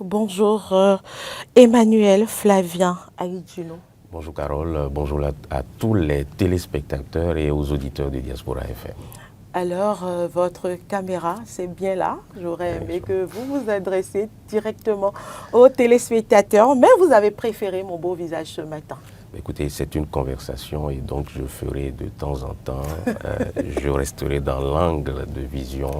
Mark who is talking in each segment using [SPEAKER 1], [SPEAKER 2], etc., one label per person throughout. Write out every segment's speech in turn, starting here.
[SPEAKER 1] Bonjour Emmanuel Flavien Aïdjuno.
[SPEAKER 2] Bonjour Carole, bonjour à tous les téléspectateurs et aux auditeurs de Diaspora FM.
[SPEAKER 1] Alors, votre caméra, c'est bien là. J'aurais aimé que vous vous adressiez directement aux téléspectateurs, mais vous avez préféré mon beau visage ce matin.
[SPEAKER 2] Écoutez, c'est une conversation et donc je ferai de temps en temps, je resterai dans l'angle de vision,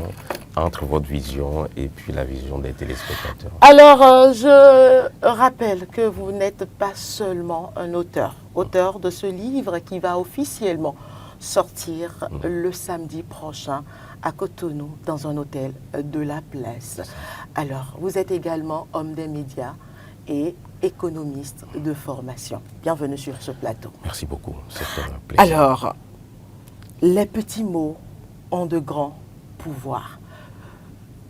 [SPEAKER 2] entre votre vision et puis la vision des téléspectateurs.
[SPEAKER 1] Alors, je rappelle que vous n'êtes pas seulement un auteur de ce livre qui va officiellement sortir le samedi prochain à Cotonou, dans un hôtel de la Place. Alors, vous êtes également homme des médias et économiste de formation. Bienvenue sur ce plateau.
[SPEAKER 2] Merci beaucoup, c'est un plaisir.
[SPEAKER 1] Alors, les petits mots ont de grands pouvoirs.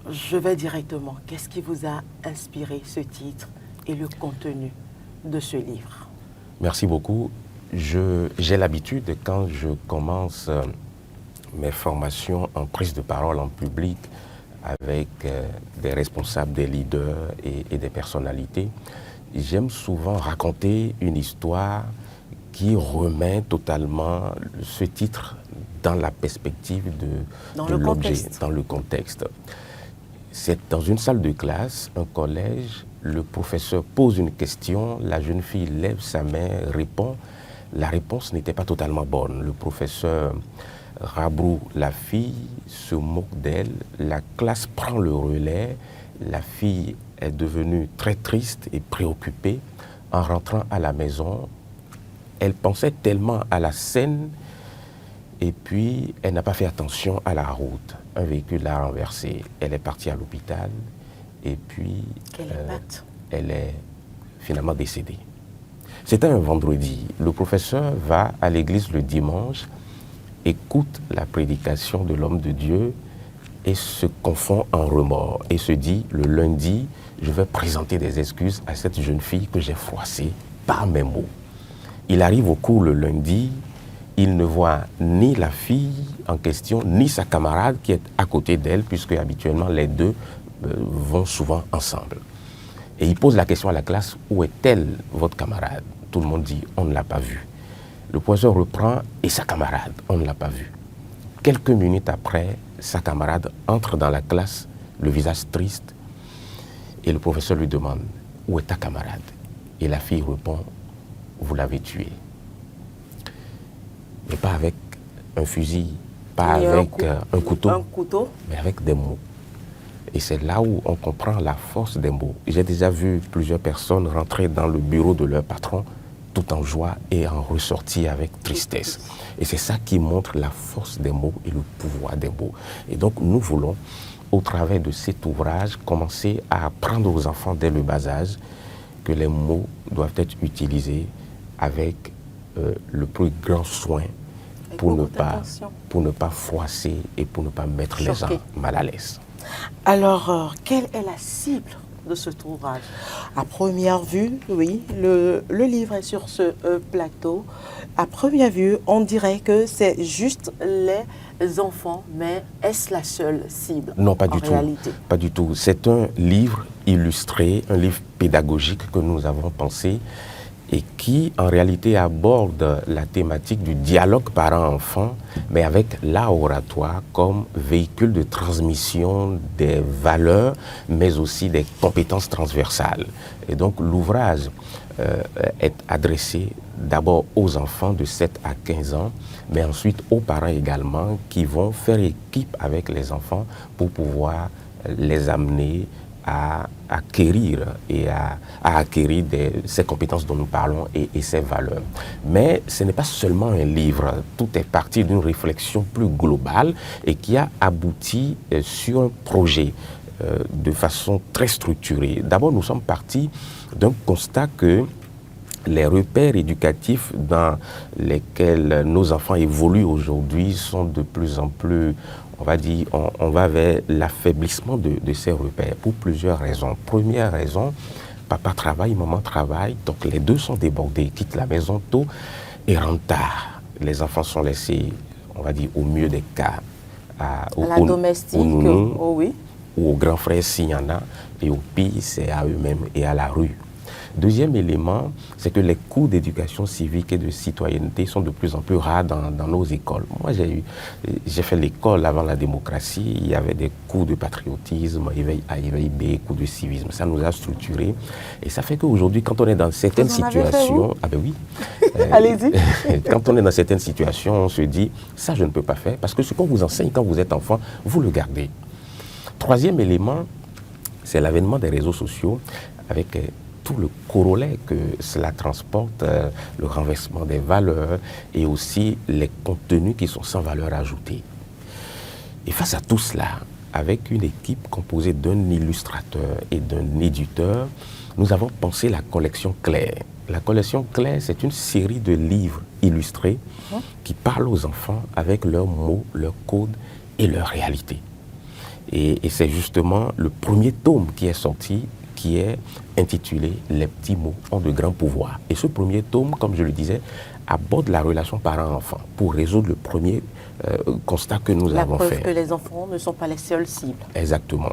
[SPEAKER 1] Je vais directement. Qu'est-ce qui vous a inspiré ce titre et le contenu de ce livre?
[SPEAKER 2] Merci beaucoup. J'ai l'habitude, quand je commence mes formations en prise de parole en public avec des responsables, des leaders et des personnalités, j'aime souvent raconter une histoire qui remet totalement ce titre dans la perspective de l'objet, dans le contexte. C'est dans une salle de classe, un collège, le professeur pose une question, la jeune fille lève sa main, répond. La réponse n'était pas totalement bonne. Le professeur rabroue la fille, se moque d'elle, la classe prend le relais, la fille est devenue très triste et préoccupée. En rentrant à la maison, elle pensait tellement à la scène et puis elle n'a pas fait attention à la route. Un véhicule l'a renversée. Elle est partie à l'hôpital et puis elle est finalement décédée. C'était un vendredi. Le professeur va à l'église le dimanche, écoute la prédication de l'homme de Dieu et se confond en remords et se dit, le lundi, je vais présenter des excuses à cette jeune fille que j'ai froissée par mes mots. Il arrive au cours le lundi, il ne voit ni la fille en question, ni sa camarade qui est à côté d'elle, puisque habituellement les deux vont souvent ensemble. Et il pose la question à la classe, où est-elle, votre camarade? Tout le monde dit, on ne l'a pas vue. Le professeur reprend, et sa camarade, on ne l'a pas vue. Quelques minutes après, sa camarade entre dans la classe, le visage triste, et le professeur lui demande, où est ta camarade? Et la fille répond, vous l'avez tuée. Mais pas avec un fusil, pas avec un couteau, mais avec des mots. Et c'est là où on comprend la force des mots. J'ai déjà vu plusieurs personnes rentrer dans le bureau de leur patron tout en joie et en ressortir avec tristesse. Et c'est ça qui montre la force des mots et le pouvoir des mots. Et donc nous voulons, au travers de cet ouvrage, commencer à apprendre aux enfants dès le bas âge que les mots doivent être utilisés avec le plus grand soin pour ne pas froisser et pour ne pas mettre les gens mal à l'aise.
[SPEAKER 1] Alors, quelle est la cible de cet ouvrage? À première vue, oui, le livre est sur ce plateau. À première vue, on dirait que c'est juste les enfants, mais est-ce la seule cible?
[SPEAKER 2] Non, pas du tout. Pas du tout. C'est un livre illustré, un livre pédagogique que nous avons pensé et qui, en réalité, aborde la thématique du dialogue parent-enfant, mais avec l'art oratoire comme véhicule de transmission des valeurs, mais aussi des compétences transversales. Et donc, l'ouvrage est adressé d'abord aux enfants de 7 à 15 ans, mais ensuite aux parents également, qui vont faire équipe avec les enfants pour pouvoir les amener à acquérir ces compétences dont nous parlons et ces valeurs. Mais ce n'est pas seulement un livre, tout est parti d'une réflexion plus globale et qui a abouti sur un projet de façon très structurée. D'abord, nous sommes partis d'un constat que les repères éducatifs dans lesquels nos enfants évoluent aujourd'hui sont de plus en plus, on va dire, on va vers l'affaiblissement de ces repères pour plusieurs raisons. Première raison, papa travaille, maman travaille, donc les deux sont débordés, quittent la maison tôt et rentrent tard. Les enfants sont laissés, on va dire, au mieux des cas,
[SPEAKER 1] la domestique,
[SPEAKER 2] oui. ou aux grands frères s'il y en a, et au pire, c'est à eux-mêmes et à la rue. Deuxième élément, c'est que les cours d'éducation civique et de citoyenneté sont de plus en plus rares dans nos écoles. Moi, j'ai fait l'école avant la démocratie, il y avait des cours de patriotisme, éveil B, cours de civisme. Ça nous a structurés. Et ça fait qu'aujourd'hui, quand on est dans certaines situations... Ah ben oui.
[SPEAKER 1] Allez-y.
[SPEAKER 2] Quand on est dans certaines situations, on se dit, ça je ne peux pas faire, parce que ce qu'on vous enseigne quand vous êtes enfant, vous le gardez. Troisième élément, c'est l'avènement des réseaux sociaux avec tout le corollaire que cela transporte, le renversement des valeurs et aussi les contenus qui sont sans valeur ajoutée. Et face à tout cela, avec une équipe composée d'un illustrateur et d'un éditeur, nous avons pensé la collection Claire. La collection Claire, c'est une série de livres illustrés qui parlent aux enfants avec leurs mots, leurs codes et leurs réalités. Et c'est justement le premier tome qui est sorti, qui est intitulé « Les petits mots ont de grands pouvoirs ». Et ce premier tome, comme je le disais, aborde la relation parent-enfant pour résoudre le premier constat que nous avons fait.
[SPEAKER 1] La preuve que les enfants ne sont pas les seules cibles.
[SPEAKER 2] Exactement.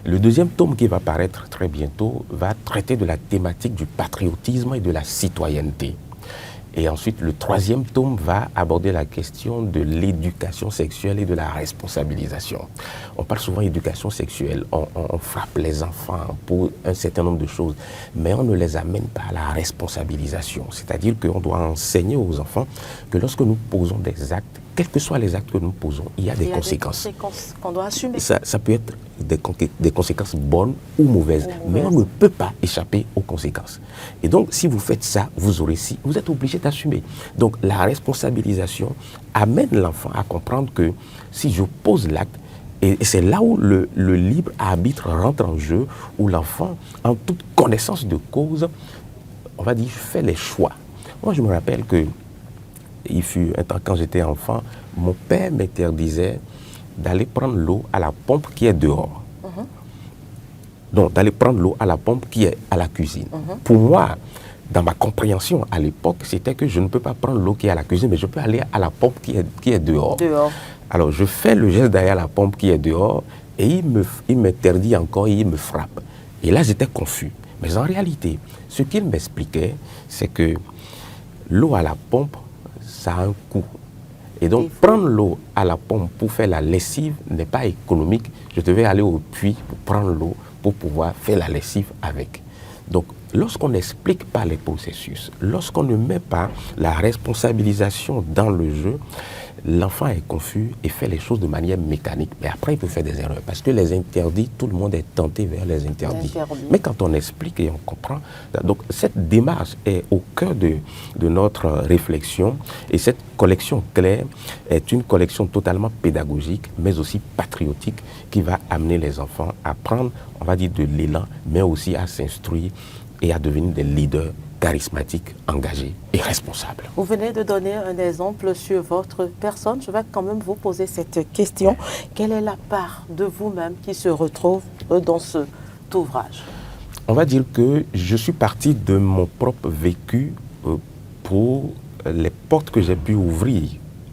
[SPEAKER 2] Le deuxième tome qui va paraître très bientôt va traiter de la thématique du patriotisme et de la citoyenneté. Et ensuite, le troisième tome va aborder la question de l'éducation sexuelle et de la responsabilisation. On parle souvent d'éducation sexuelle, on frappe les enfants pour un certain nombre de choses, mais on ne les amène pas à la responsabilisation. C'est-à-dire qu'on doit enseigner aux enfants que lorsque nous posons des actes, quels que soient les actes que nous posons, il y a des conséquences.
[SPEAKER 1] Des conséquences qu'on doit assumer.
[SPEAKER 2] Ça peut être des conséquences bonnes ou mauvaises, mais on ne peut pas échapper aux conséquences. Et donc, si vous faites ça, vous êtes obligé d'assumer. Donc, la responsabilisation amène l'enfant à comprendre que si je pose l'acte, et c'est là où le libre arbitre rentre en jeu, où l'enfant, en toute connaissance de cause, on va dire, fait les choix. Moi, je me rappelle que il fut un temps, quand j'étais enfant, mon père m'interdisait d'aller prendre l'eau à la pompe qui est dehors. Donc, d'aller prendre l'eau à la pompe qui est à la cuisine. Pour moi, dans ma compréhension à l'époque, c'était que je ne peux pas prendre l'eau qui est à la cuisine, mais je peux aller à la pompe qui est dehors. Alors, je fais le geste d'aller à la pompe qui est dehors et il m'interdit encore et il me frappe. Et là, j'étais confus. Mais en réalité, ce qu'il m'expliquait, c'est que l'eau à la pompe, ça a un coût. Et donc, prendre l'eau à la pompe pour faire la lessive n'est pas économique. Je devais aller au puits pour prendre l'eau pour pouvoir faire la lessive avec. Donc, lorsqu'on n'explique pas les processus, lorsqu'on ne met pas la responsabilisation dans le jeu, l'enfant est confus et fait les choses de manière mécanique. Mais après, il peut faire des erreurs. Parce que les interdits, tout le monde est tenté vers les interdits. Mais quand on explique et on comprend, donc cette démarche est au cœur de notre réflexion. Et cette collection Claire est une collection totalement pédagogique, mais aussi patriotique, qui va amener les enfants à prendre, on va dire, de l'élan, mais aussi à s'instruire et à devenir des leaders charismatique, engagé et responsable.
[SPEAKER 1] Vous venez de donner un exemple sur votre personne. Je vais quand même vous poser cette question. Quelle est la part de vous-même qui se retrouve dans cet ouvrage?
[SPEAKER 2] On va dire que je suis parti de mon propre vécu pour les portes que j'ai pu ouvrir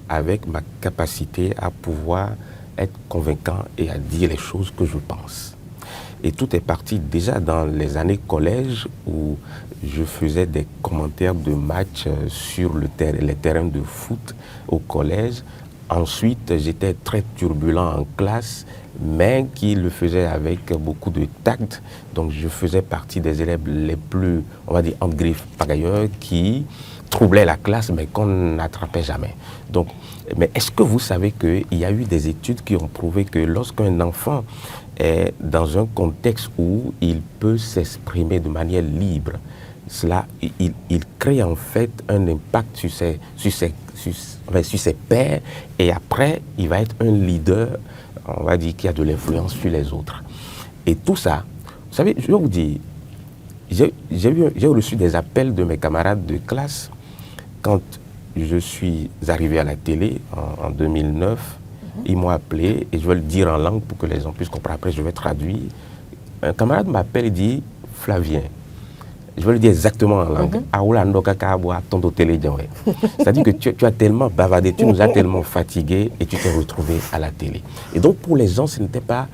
[SPEAKER 2] avec ma capacité à pouvoir être convaincant et à dire les choses que je pense. Et tout est parti déjà dans les années collège où je faisais des commentaires de matchs sur les terrains de foot au collège. Ensuite, j'étais très turbulent en classe, mais qui le faisait avec beaucoup de tact. Donc, je faisais partie des élèves les plus, on va dire, entre griffes pagailleurs, qui troublaient la classe, mais qu'on n'attrapait jamais. Donc, mais est-ce que vous savez qu'il y a eu des études qui ont prouvé que lorsqu'un enfant est dans un contexte où il peut s'exprimer de manière libre, il crée en fait un impact sur ses pairs, et après, il va être un leader, on va dire, qui a de l'influence sur les autres. Et tout ça, vous savez, je vais vous dire, j'ai reçu des appels de mes camarades de classe quand je suis arrivé à la télé en 2009. Ils m'ont appelé et je vais le dire en langue pour que les gens puissent comprendre. Après, je vais traduire. Un camarade m'appelle et dit « Flavien ». Je vais le dire exactement en langue. C'est-à-dire que tu as tellement bavardé, tu nous as tellement fatigués et tu t'es retrouvé à la télé. Et donc, pour les gens, ce n'était pas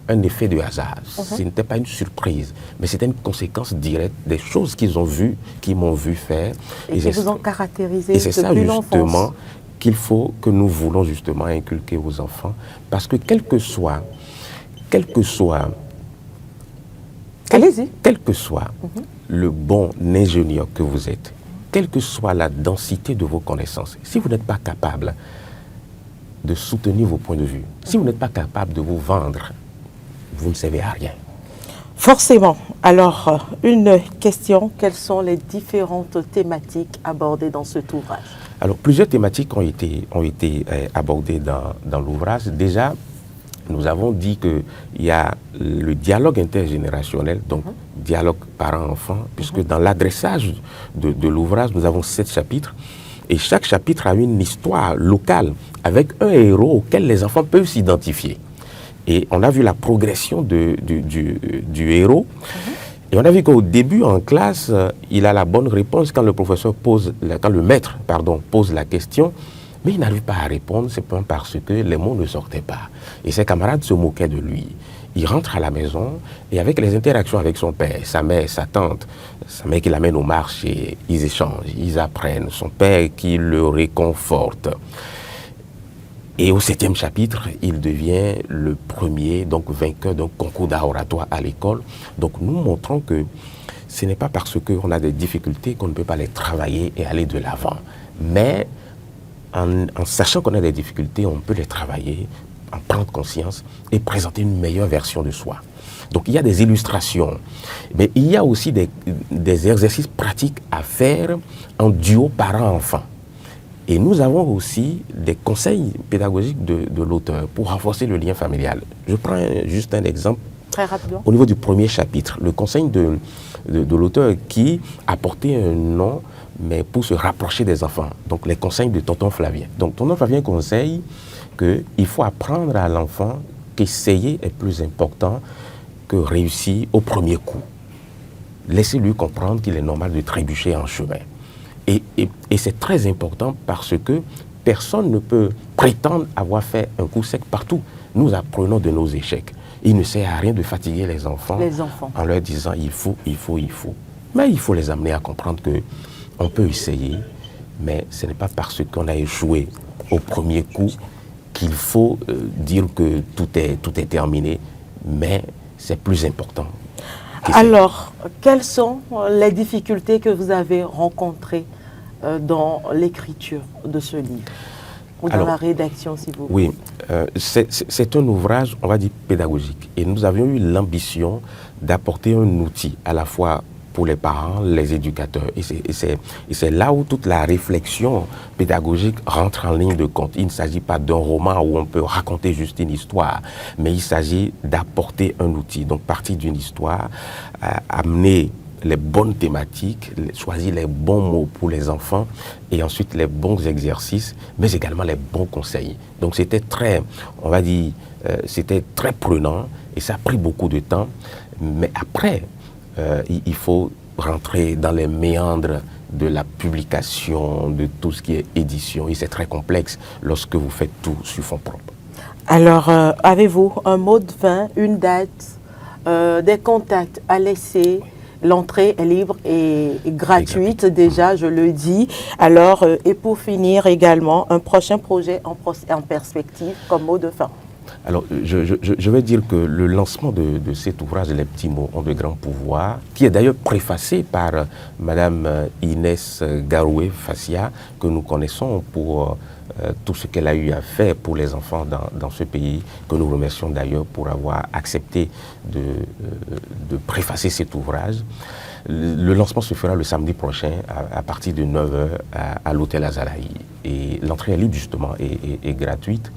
[SPEAKER 2] un effet de hasard. Ce n'était pas une surprise, mais c'était une conséquence directe des choses qu'ils ont vues, qu'ils m'ont vu faire.
[SPEAKER 1] Et qui vous ont caractérisé
[SPEAKER 2] et c'est ça
[SPEAKER 1] depuis
[SPEAKER 2] justement
[SPEAKER 1] l'enfance.
[SPEAKER 2] qu'il faut, que nous voulons justement inculquer aux enfants. Parce que quel que soit
[SPEAKER 1] Allez-y.
[SPEAKER 2] quel que soit le bon ingénieur que vous êtes, quelle que soit la densité de vos connaissances, si vous n'êtes pas capable de soutenir vos points de vue, si vous n'êtes pas capable de vous vendre, vous ne servez à rien.
[SPEAKER 1] Forcément. Alors, une question, quelles sont les différentes thématiques abordées dans cet ouvrage?
[SPEAKER 2] Alors, plusieurs thématiques ont été abordées dans l'ouvrage. Déjà, nous avons dit qu'il y a le dialogue intergénérationnel, donc dialogue parent-enfant, puisque dans l'adressage de l'ouvrage, nous avons 7 chapitres, et chaque chapitre a une histoire locale, avec un héros auquel les enfants peuvent s'identifier. Et on a vu la progression du héros, et on a vu qu'au début, en classe, il a la bonne réponse quand le maître pose la question, mais il n'arrive pas à répondre, c'est pas parce que les mots ne sortaient pas. Et ses camarades se moquaient de lui. Il rentre à la maison et avec les interactions avec son père, sa mère, sa tante, sa mère qui l'amène au marché, ils échangent, ils apprennent, son père qui le réconforte. Et au 7e chapitre, il devient le premier, donc vainqueur d'un concours d'art oratoire à l'école. Donc nous montrons que ce n'est pas parce qu'on a des difficultés qu'on ne peut pas les travailler et aller de l'avant. Mais en sachant qu'on a des difficultés, on peut les travailler, en prendre conscience et présenter une meilleure version de soi. Donc il y a des illustrations, mais il y a aussi des exercices pratiques à faire en duo parent-enfant. Et nous avons aussi des conseils pédagogiques de l'auteur pour renforcer le lien familial. Je prends juste un exemple.
[SPEAKER 1] Très rapidement.
[SPEAKER 2] Au niveau du premier chapitre, le conseil de l'auteur qui a porté un nom, mais pour se rapprocher des enfants. Donc les conseils de tonton Flavien. Donc tonton Flavien conseille qu'il faut apprendre à l'enfant qu'essayer est plus important que réussir au premier coup. Laissez-lui comprendre qu'il est normal de trébucher en chemin. Et c'est très important parce que personne ne peut prétendre avoir fait un coup sec partout. Nous apprenons de nos échecs. Il ne sert à rien de fatiguer les enfants en leur disant il faut. Mais il faut les amener à comprendre qu'on peut essayer, mais ce n'est pas parce qu'on a échoué au premier coup qu'il faut dire que tout est terminé, mais c'est plus important.
[SPEAKER 1] Alors, quelles sont les difficultés que vous avez rencontrées dans l'écriture de ce livre ou dans la rédaction, si vous voulez?
[SPEAKER 2] Oui, c'est un ouvrage, on va dire, pédagogique. Et nous avions eu l'ambition d'apporter un outil à la fois pour les parents, les éducateurs. Et c'est là où toute la réflexion pédagogique rentre en ligne de compte. Il ne s'agit pas d'un roman où on peut raconter juste une histoire, mais il s'agit d'apporter un outil. Donc, partir d'une histoire, amener les bonnes thématiques, choisir les bons mots pour les enfants et ensuite les bons exercices, mais également les bons conseils. Donc, c'était très, on va dire, c'était très prenant et ça a pris beaucoup de temps. Mais après, il faut rentrer dans les méandres de la publication, de tout ce qui est édition. Et c'est très complexe lorsque vous faites tout sur fonds propres.
[SPEAKER 1] Alors, avez-vous un mot de fin, une date, des contacts à laisser? L'entrée est libre et gratuite, déjà, je le dis. Alors, et pour finir également, un prochain projet en perspective comme mot de fin.
[SPEAKER 2] Alors, je vais dire que le lancement de cet ouvrage, Les petits mots ont de grands pouvoirs, qui est d'ailleurs préfacé par Madame Inès Garoué-Fassia, que nous connaissons pour tout ce qu'elle a eu à faire pour les enfants dans ce pays, que nous remercions d'ailleurs pour avoir accepté de préfacer cet ouvrage. Le lancement se fera le samedi prochain à partir de 9h à l'hôtel Azalaï. Et l'entrée est libre justement et gratuite.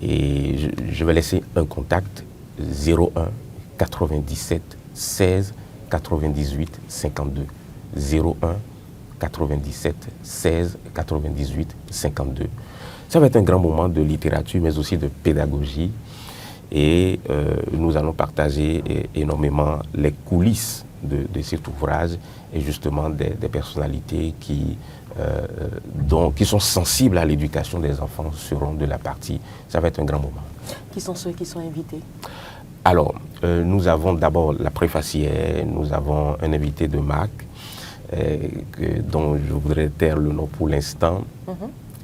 [SPEAKER 2] Et je vais laisser un contact 01 97 16 98 52. 01 97 16 98 52. Ça va être un grand moment de littérature, mais aussi de pédagogie. Et nous allons partager énormément les coulisses de cet ouvrage et justement des personnalités qui sont sensibles à l'éducation des enfants seront de la partie. Ça va être un grand moment.
[SPEAKER 1] Qui sont ceux qui sont invités?
[SPEAKER 2] Alors, nous avons d'abord la préfacière, nous avons un invité de marque dont je voudrais taire le nom pour l'instant.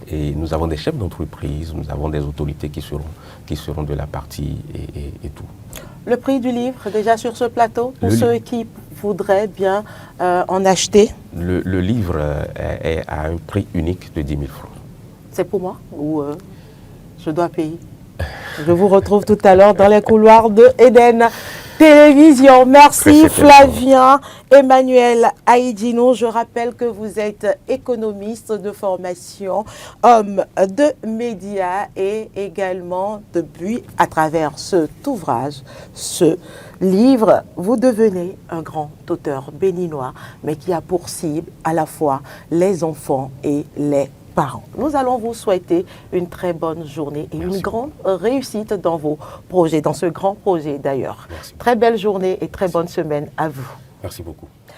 [SPEAKER 2] Et nous avons des chefs d'entreprise, nous avons des autorités qui seront de la partie et tout.
[SPEAKER 1] Le prix du livre, déjà sur ce plateau, pour ceux qui voudraient bien en acheter?
[SPEAKER 2] Le livre est à un prix unique de 10 000 francs.
[SPEAKER 1] C'est pour moi ou je dois payer? Je vous retrouve tout à l'heure dans les couloirs de Eden Télévision. Merci Flavien Emmanuel Aïdino. Je rappelle que vous êtes économiste de formation, homme de médias et également depuis, à travers cet ouvrage, ce livre, vous devenez un grand auteur béninois, mais qui a pour cible à la fois les enfants et les parents. Nous allons vous souhaiter une très bonne journée et une grande réussite dans vos projets, dans ce grand projet d'ailleurs. Très belle journée et très bonne semaine à vous.
[SPEAKER 2] Merci beaucoup.